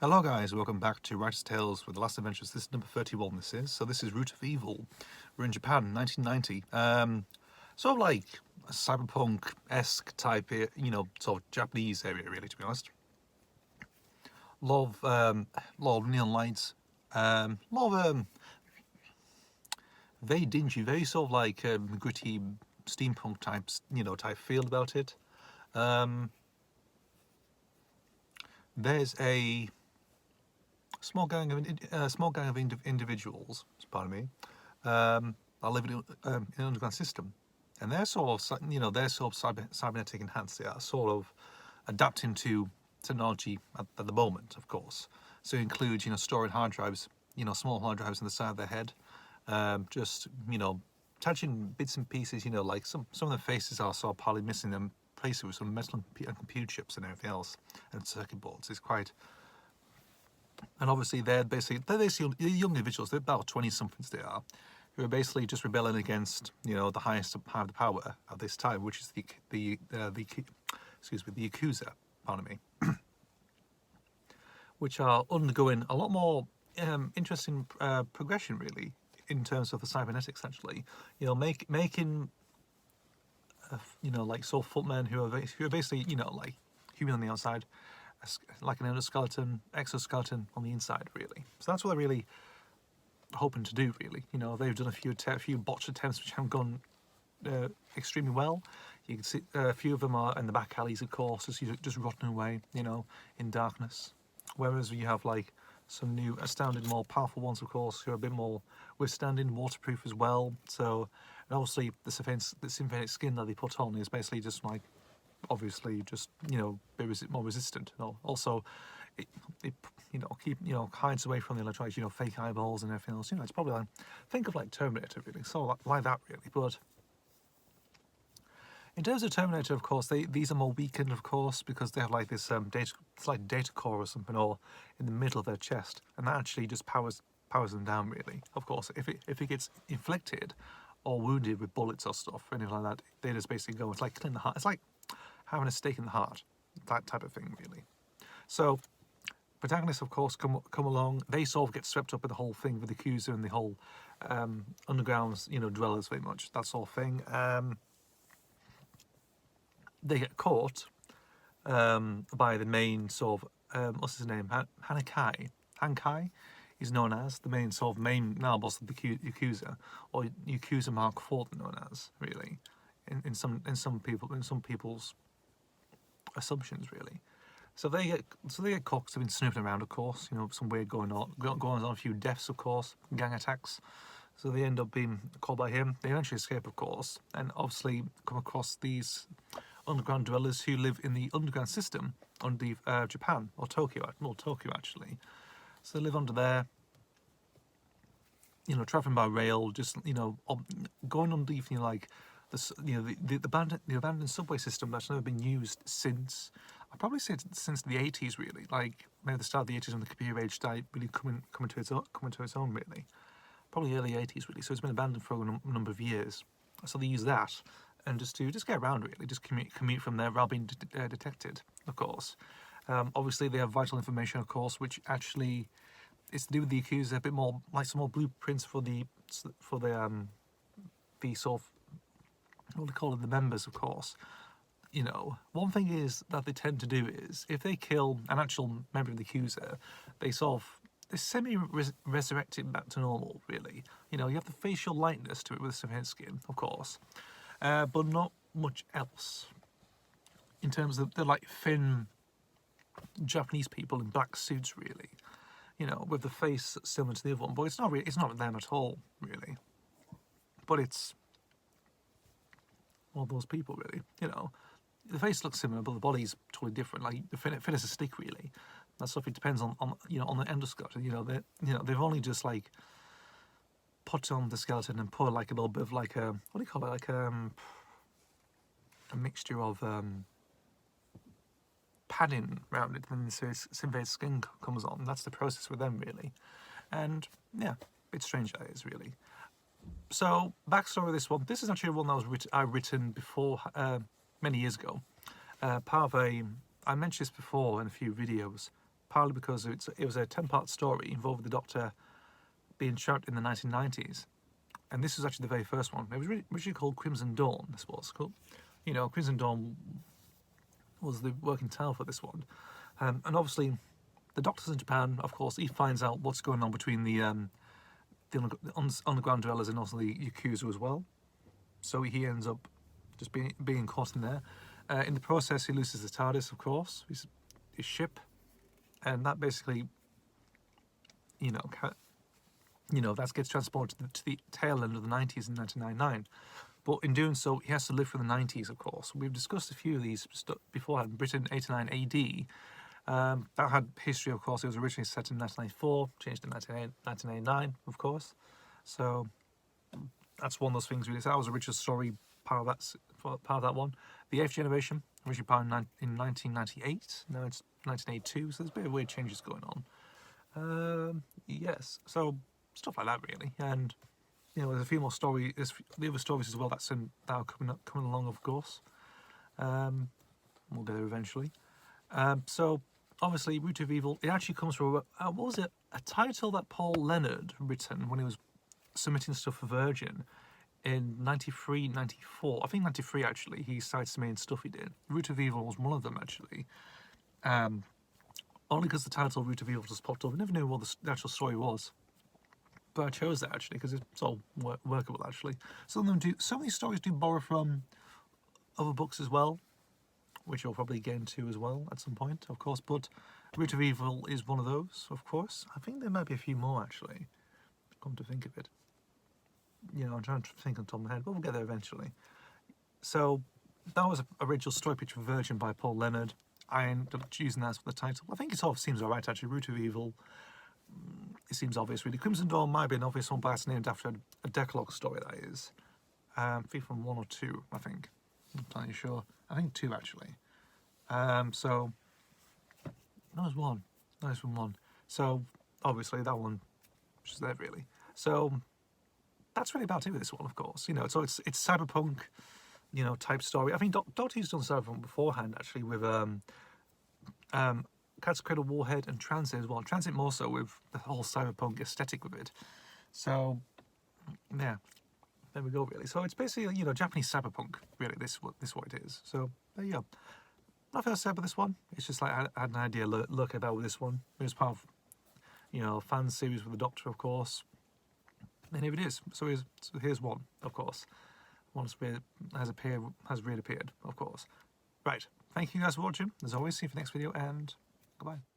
Hello guys, welcome back to Writer's Tales with The Last Adventures. This is number 31 this is Root of Evil. We're in Japan, 1990. Sort of like a cyberpunk-esque type, sort of Japanese area really, to be honest. Lot of neon lights, lot of very dingy, very sort of like gritty steampunk type feel about it. There's a small gang of individuals, pardon me, are living in an underground system, and they're sort of cybernetic enhanced. They are sort of adapting to technology at the moment, of course. So it includes storing hard drives, small hard drives on the side of their head, just touching bits and pieces. Like some of the faces are sort of partly missing them, places with some metal and computer chips and everything else, and circuit boards. It's quite. And obviously they're basically young individuals. They're about 20-somethings they are, who are basically just rebelling against the highest of the power at this time, which is the Yakuza, pardon me, which are undergoing a lot more interesting progression really in terms of the cybernetics. Actually, making like sort of footmen who are basically like human on the outside, like an exoskeleton on the inside, really. So that's what they're really hoping to do, really. They've done a few botched attempts which haven't gone extremely well. You can see a few of them are in the back alleys, of course, just rotting away, in darkness. Whereas you have like some new, astounded, more powerful ones, of course, who are a bit more withstanding, waterproof as well. So, and obviously, the synthetic skin that they put on is basically just like, obviously just more resistant. Also it hides away from the electronics, fake eyeballs and everything else. It's probably like, think of like Terminator really, so like that really. But in terms of Terminator, of course, these are more weakened, of course, because they have like this data core or something or in the middle of their chest, and that actually just powers them down really. Of course, if it gets inflicted or wounded with bullets or stuff or anything like that, they just basically go. It's like clean the heart. It's like having a stake in the heart, that type of thing, really. So, protagonists, of course, come along. They sort of get swept up in the whole thing with the Yakuza and the whole underground, dwellers, very much that sort of thing. They get caught by the main sort of what's his name, Hankai is known as the main now boss of the Yakuza, or Yakuza Mark IV, known as really, in some people's assumptions really. So they get caught. They've been snooping around, of course. Some weird going on, a few deaths, of course, gang attacks. So they end up being caught by him. They eventually escape, of course, and obviously come across these underground dwellers who live in the underground system under Japan, or Tokyo actually. So they live under there. Traveling by rail, just going underneath, like the abandoned subway system that's never been used since, I'd probably say since the 80s really, like maybe the start of the 80s when the computer age started really coming to its own really, probably early 80s really. So it's been abandoned for a number of years. So they use that and just get around really, just commute from there without being detected, of course. Obviously they have vital information, of course, which actually is to do with the Yakuza, a bit more like some more blueprints for the sort of what do they call it, the members, of course. One thing is that they tend to do is if they kill an actual member of the Yakuza, they semi-resurrect it back to normal, really. You have the facial likeness to it with the head skin, of course, but not much else. In terms of they're like thin Japanese people in black suits, really. With the face similar to the other one, but it's not them at all, really. But it's all those people, really. The face looks similar, but the body's totally different. Like the fit as a stick, really. That stuff. It depends on the endoskeleton. They've only just like put on the skeleton and put like a little bit of like a, what do you call it? Like a mixture of padding around it, and the synthetic skin comes on. That's the process with them, really. And yeah, it's strange that is really. So backstory of this one. This is actually one that was I've written before many years ago. Part of I mentioned this before in a few videos. partly because it was a 10-part story involving the Doctor being trapped in the 1990s. And this was actually the very first one. It was originally called Crimson Dawn, this was cool. You know, Crimson Dawn was the working title for this one. And obviously, the Doctor's in Japan, of course, he finds out what's going on between the underground dwellers and also the Yakuza as well. So he ends up just being caught in there. In the process, he loses the TARDIS, of course, his ship, and that basically, you know, that gets transported to the tail end of the 90s in 1999. But in doing so, he has to live through the 90s, of course. We've discussed a few of these beforehand. Britain, 89 AD. That had history, of course. It was originally set in 1994, changed in 1989, of course. So that's one of those things, really. So that was a richer story, part of that one. The Eighth Generation, originally part in 1998. Now it's 1982, so there's a bit of weird changes going on. Yes, so stuff like that, really. And, you know, there's a few more stories, there's the other stories as well that are coming along, of course. We'll get there eventually. So, obviously, Root of Evil, it actually comes from, what was it? A title that Paul Leonard written when he was submitting stuff for Virgin in 93, 94. I think 93, actually, he cites the main stuff he did. Root of Evil was one of them, actually. Only because the title Root of Evil just popped up. I never knew what the actual story was. But I chose that, actually, because it's all workable, actually. Some of these stories do borrow from other books as well, which you'll probably get into as well at some point, of course. But Root of Evil is one of those, of course. I think there might be a few more, actually, come to think of it. You know, I'm trying to think on the top of my head, but we'll get there eventually. So that was a original story pitch for Virgin by Paul Leonard. I ended up choosing that as the title. I think it sort of seems alright, actually. Root of Evil, it seems obvious, really. Crimson Dawn might be an obvious one, but it's named after a Decalogue story, that is. I think from 1 or 2, I think. I'm not entirely sure. I think 2, actually. So, that was 1. That was from 1. So, obviously, that one is there, really. So, that's really about it with this one, of course. You know, so it's cyberpunk, you know, type story. I think Doctor Who's done cyberpunk beforehand, actually, with Cat's Cradle Warhead and Transit as well. Transit more so with the whole cyberpunk aesthetic with it. So, yeah, there we go, really. So it's basically, you know, Japanese cyberpunk, really. This is what it is. So there you go. Nothing else to say about this one. It's just like I had an idea look about with this one. It was part of, you know, fan series with the Doctor, of course. And here it is. So here's one, of course. One has reappeared, of course. Right. Thank you guys for watching. As always, see you for the next video, and goodbye.